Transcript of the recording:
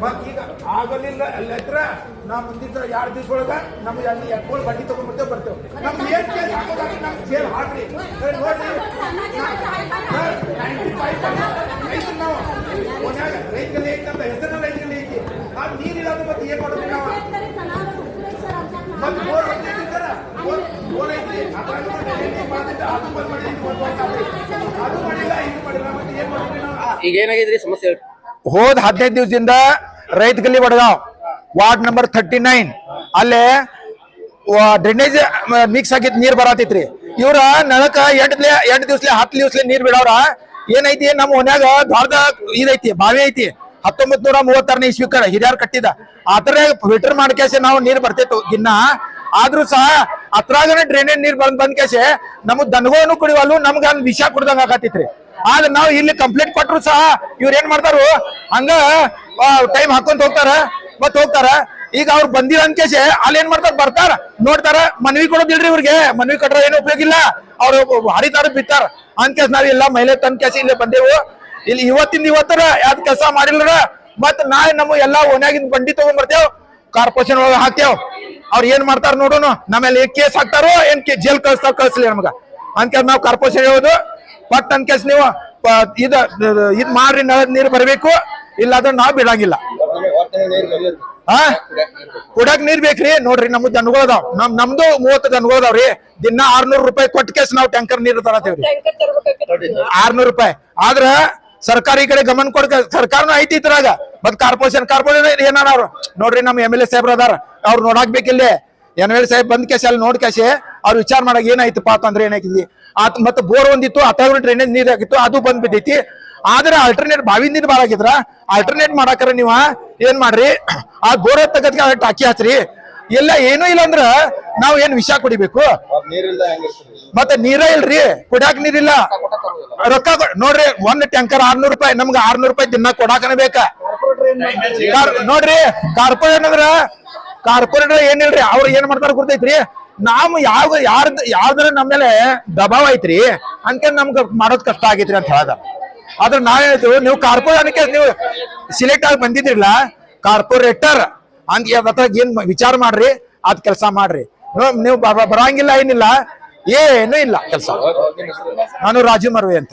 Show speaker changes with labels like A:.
A: ಮತ್ ಈಗ ಆಗಲಿಲ್ಲ ಲೆತ್ರ ನಾ ಮುಂದಿನ 2 ದಿವಸ ಒಳಗ ನಮ್ಗೆ ಅಲ್ಲಿ ಎಟ್ಕೊಂಡು ಬಡ್ಡಿ ತಗೊಂಡ್ಬರ್ತೇವೆ ಬರ್ತೇವೆ ನಮ್ಗೆ ಏನ್ ಕೇಸ್ ಹಾಕೋದಾಗಿ ನಮ್ಗೆ ಜೇಲ್ ಹಾಕ್ರಿ ನೋಡ್ರಿ 95% ನಾವು ಮನ್ಯಾಗ ರೈತರಲ್ಲಿ ಐತಂತ ಹೆಸರಲ್ಲಿ ರೈತರಲ್ಲಿ ಐತಿ ನಾವು ನೀರಿಲ್ಲ ಮತ್ತೆ ಏನ್ ಮಾಡೋದು ನಾವು ಮತ್ತೆ ಬೋರ್ ಹೊಂದಿದ್ರಿ ಸರ ಬೋರ್ ಐತ್ರಿ ಅದ್ರಾಗ ಅದು ಬಂದ್ ಮಾಡಿದ್ರಿ ಅದು ಮಾಡಿಲ್ಲ ಇದು ಮಾಡಿಲ್ಲ ಮತ್ತೆ ಏನ್ ಮಾಡಿದ್ರಿ ನಾವು
B: ಈಗ ಏನಾಗಿದ್ರಿ ಸಮಸ್ಯೆ?
C: ಹೋದ್ 15 ದಿವಸದಿಂದ ರೈತ ಗಲ್ಲಿ ವಡಗಾಂವ್ ವಾರ್ಡ್ ನಂಬರ್ 39 ಅಲ್ಲೇ ಡ್ರೈನೇಜ್ ಮಿಕ್ಸ್ ಆಗಿದ್ ನೀರ್ ಬರತೈತ್ರಿ. ಇವ್ರ ನಳಕ 8 ದಿವ್ಸಲೆ 10 ದಿವ್ಸಲೆ ನೀರ್ ಬಿಡವ್ರ. ಏನೈತಿ ನಮ್ಮ ಓನ್ಯಾಗ ದೊಡ್ಡ ಇದೈತಿ ಬಾವಿ ಐತಿ 1936ನೇ ಇಸ್ವಿಕರ ಹಿರಿಯರ್ ಕಟ್ಟಿದ ಆತರ ಫಿಲ್ಟರ್ ಮಾಡ್ಕೇಸಿ ನಾವು ನೀರ್ ಬರ್ತೈತು ದಿನ. ಆದ್ರೂ ಸಹ ಅತ್ರಾಗನ ಡ್ರೈನೇಜ್ ನೀರ್ ಬಂದ್ ಕೇಸೆ ನಮಗ್ ದನಗೋನು ಕುಡಿವಲ್ಲು ನಮ್ಗ ವಿಷ ಕುಡ್ದಂಗ ಆಗತೈತ್ರಿ. ಆದ್ರೆ ನಾವು ಇಲ್ಲಿ ಕಂಪ್ಲೇಂಟ್ ಕೊಟ್ರು ಸಹ ಇವ್ರ ಏನ್ ಮಾಡ್ತಾರು ಹಂಗ ಟೈಮ್ ಹಾಕೊಂತ ಹೋಗ್ತಾರ. ಈಗ ಅವ್ರು ಬಂದಿಲ್ಲ ಅನ್ಕೇಸಿ ಅಲ್ಲಿ ಏನ್ ಮಾಡ್ತಾರ ಬರ್ತಾರ ನೋಡ್ತಾರ ಮನವಿ ಕೊಡೋದಿಲ್ರಿ ಇವ್ರಿಗೆ. ಮನವಿ ಕೊಟ್ರ ಏನು ಉಪಯೋಗ ಇಲ್ಲ. ಅವ್ರು ಹರಿತಾರ ಬಿತ್ತಾರ ಅನ್ಕೇಸ್ ನಾವೆಲ್ಲ ಮಹಿಳೆ ತನ್ ಕೇಸಿ ಇಲ್ಲೇ ಬಂದೇವು. ಇಲ್ಲಿ ಇವತ್ತರ ಯಾವ್ದು ಕೆಲಸ ಮಾಡಿಲ್ರ ಮತ್ ನಾಳೆ ನಮ್ಮ ಎಲ್ಲಾ ಓನ್ಯಾಗಿನ್ ಬಂಡಿ ತಗೊಂಡ್ ಬರ್ತೇವ್ ಕಾರ್ಪೊರೇಷನ್ ಒಳಗ ಹಾಕ್ತೇವ್. ಅವ್ರ ಏನ್ ಮಾಡ್ತಾರ ನೋಡೋನು ನಮ್ಮೇಲೆ ಕೇಸ್ ಹಾಕ್ತಾರೋ ಏನ್ ಜೈಲ್ ಕಳ್ಸ್ಲಿ ನಮ್ಗ ಅನ್ಕೇಸ್ ನಾವ್ ಕಾರ್ಪೊರೇಷನ್ ಹೇಳೋದು ಪಟ್ ಅನ್ಕೇಸ್ ನೀವು ಇದ್ ಮಾಡ್ರಿ ನೀರ್ ಬರ್ಬೇಕು ಇಲ್ಲ ಅದ್ರ ನಾವ್ ಬಿಡಂಗಿಲ್ಲ. ಕುಡಕ್ ನೀರ್ ಬೇಕ್ರಿ ನೋಡ್ರಿ ನಮ್ದು ದನಗಳದಾವ್ ನಮ್ದು 30 ದನಗಳದಾವ್ರಿ. ದಿನ 600 ರೂಪಾಯಿ ಕೊಟ್ಟ ಕೇಸ್ ನಾವ್ ಟ್ಯಾಂಕರ್ ನೀರ್ ತರತೇವ್ರಿ 600 ರೂಪಾಯಿ. ಆದ್ರ ಸರ್ಕಾರ ಈ ಕಡೆ ಗಮನ ಕೊಡ್ಕ ಸರ್ಕಾರನು ಐತಿ ಇದ್ರಾಗ ಮತ್ ಕಾರ್ಪೊರೇಷನ್ ಏನಾರ ಅವ್ರು ನೋಡ್ರಿ ನಮ್ MLA ಸಾಹೇಬ್ರ ಅದಾರ ಅವ್ರು ನೋಡಾಕ್ಬೇಕಿಲ್ಲ. MLA ಸಾಹೇಬ್ ಬಂದ್ ಕೇಸಿ ಅಲ್ಲಿ ನೋಡ್ ಕೇಸಿ ಅವ್ರು ವಿಚಾರ ಮಾಡಾಗ ಏನಾಯ್ತಪ್ಪ ಅಂತಂದ್ರೆ ಏನಾಯ್ತಿದ್ವಿ ಮತ್ತೆ ಬೋರ್ ಒಂದಿತ್ತು ಅಥವಾ ಡ್ರೈನೇಜ್ ನೀರ್ ಆಗಿತ್ತು ಅದು ಬಂದ್ ಬಿದ್ದೈತಿ. ಆದ್ರೆ ಆಲ್ಟರ್ನೇಟ್ ಬಾವಿ ನೀರ್ ಬಾಳಾಗಿದ್ರ ಆಲ್ಟರ್ನೇಟ್ ಮಾಡಾಕರ ನೀವ ಏನ್ ಮಾಡ್ರಿ ಆ ಬೋರ್ ತಗದ್ಕ ಟಾಕಿ ಹಚ್ರಿ. ಎಲ್ಲ ಏನೂ ಇಲ್ಲ ಅಂದ್ರ ನಾವ್ ಏನ್ ವಿಷ ಕುಡಿಬೇಕು ಮತ್ತೆ ನೀರ ಇಲ್ರಿ ಕುಡ್ಯಾಕ್ ನೀರಿಲ್ಲ. ರೊಕ್ಕ ನೋಡ್ರಿ ಒಂದ್ ಟ್ಯಾಂಕರ್ 600 ರೂಪಾಯಿ ನಮ್ಗ 600 ರೂಪಾಯಿ ದಿನ ಕೊಡಾಕನ ಬೇಕ. ನೋಡ್ರಿ ಕಾರ್ಪೊರೇಟರ್ ಏನಿಲ್ರಿ ಅವ್ರು ಏನ್ ಮಾಡ್ತಾರ ಗೊತ್ತೈತ್ರಿ ನಾವ್ ಯಾವ್ದಾರ ನಮ್ಮ ಮೇಲೆ ದಬಾವ್ ಐತ್ರಿ ಅನ್ಕೊಂಡ್ ನಮ್ಗ ಮಾಡೋದ್ ಕಷ್ಟ ಆಗೈತ್ರಿ ಅಂತ ಹೇಳ್ದ. ಆದ್ರೆ ನಾವೇನಿದ್ವಿ ನೀವು ಕಾರ್ಪೊರೇಟ್ ನೀವು ಸಿಲೆಕ್ಟ್ ಆಗಿ ಬಂದಿದ್ರಿಲ್ಲ ಕಾರ್ಪೊರೇಟರ್ ಅಂತ ಏನ್ ವಿಚಾರ ಮಾಡ್ರಿ ಅದ್ ಕೆಲ್ಸ ಮಾಡ್ರಿ. ನೀವು ಬರಂಗಿಲ್ಲ ಏನಿಲ್ಲ ಏನು ಇಲ್ಲ ಕೆಲ್ಸ. ನಾನು ರಾಜು ಮರ್ವೆ ಅಂತ.